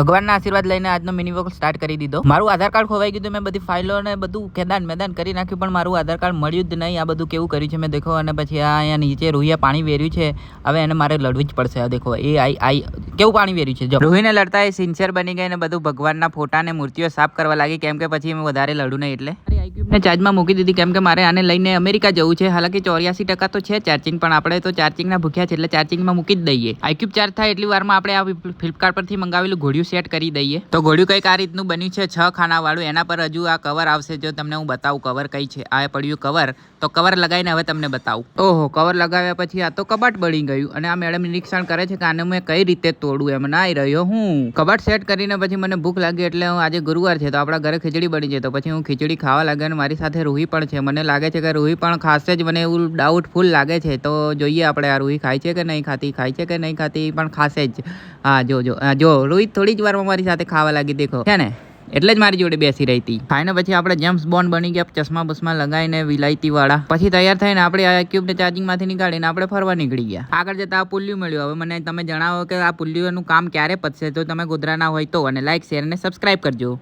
ભગવાનના આશીર્વાદ લઈને આજનો મિની વ્લોગ સ્ટાર્ટ કરી દીધો। મારું આધાર કાર્ડ ખોવાઈ ગયું, મેં બધી ફાઇલો અને બધું કેદાન મેદાન કરી નાખ્યું, પણ મારું આધાર કાર્ડ મળ્યું જ નહીં। આ બધું કેવું કર્યું છે મેં દેખો, અને પછી આ અહીંયા નીચે રૂહિયા પાણી વેર્યું છે। હવે એને મારે લડવું જ પડશે। આ દેખો એ આઈ કેવું પાણી વેર્યું છે। જો રૂહીને લડતા એ સિન્સિયર બની ગઈ ને બધું ભગવાનના ફોટા ને મૂર્તિઓ સાફ કરવા લાગી, કેમ કે પછી મેં વધારે લડું નહીં એટલે આઈક્યુબને ચાર્જમાં મૂકી દીધી, કેમ કે મારે આને લઈને અમેરિકા જવું છે। હાલાકી 84% તો છે ચાર્જિંગ, પણ આપણે તો ચાર્જિંગના ભૂખ્યા છે એટલે ચાર્જિંગમાં મૂકી જ દઈએ। આઈક્યુબ ચાર્જ થાય એટલી વારમાં આપણે આ ફ્લિપકાર્ટ પરથી મંગાવેલું ઘોડિયું સેટ કરી દઈએ। તો ઘોડિયું કંઈક આ રીતનું બન્યું છે, 6 ખાના વાળું। એના પર હજુ આ કવર આવશે, જો તમને હું બતાવું કવર કઈ છે। આ પડ્યું કવર, તો કવર લગાવીને હવે તમને બતાવું। ઓહો, કવર લગાવ્યા પછી આ તો કબાટ બળી ગયું, અને આ મેડમ નિરીક્ષણ કરે છે કે આને મેં કઈ રીતે તોડું, એમ ના રહ્યો હું। કબાટ સેટ કરીને પછી મને ભૂખ લાગી, એટલે આજે ગુરુવાર છે તો આપણા ઘરે ખીચડી બની છે, તો પછી હું ખીચડી ખાવા લાગ્યો, અને મારી સાથે રૂહી પણ છે। મને લાગે છે કે રૂહી પણ ખાશે જ, મને એવું ડાઉટફુલ લાગે છે। તો જોઈએ આપણે આ રૂહી ખાય છે કે નહીં ખાતી, ખાય છે કે નહીં ખાતી, પણ ખાશે જ। હા જો રૂહી થોડી જ વારમાં મારી સાથે ખાવા લાગી, દેખો છે ને, એટલે જ મારી જોડે બેસી રહી હતી। ખાઈને પછી આપણે જેમ્સ બોન્ડ બની ગયા, ચશ્મા બસમા લગાવીને વિલાયતી વાળા। પછી તૈયાર થઈને આપણે આ ક્યુબને ચાર્જિંગમાંથી નીકાળીને આપણે ફરવા નીકળી ગયા। આગળ જતા આ પુલ્યું મળ્યું। હવે મને તમે જણાવો કે આ પુલ્યુનું કામ ક્યારે પતશે, તો તમે ગોધરાના હોય તો, અને લાઈક શેર અને સબસ્ક્રાઈબ કરજો।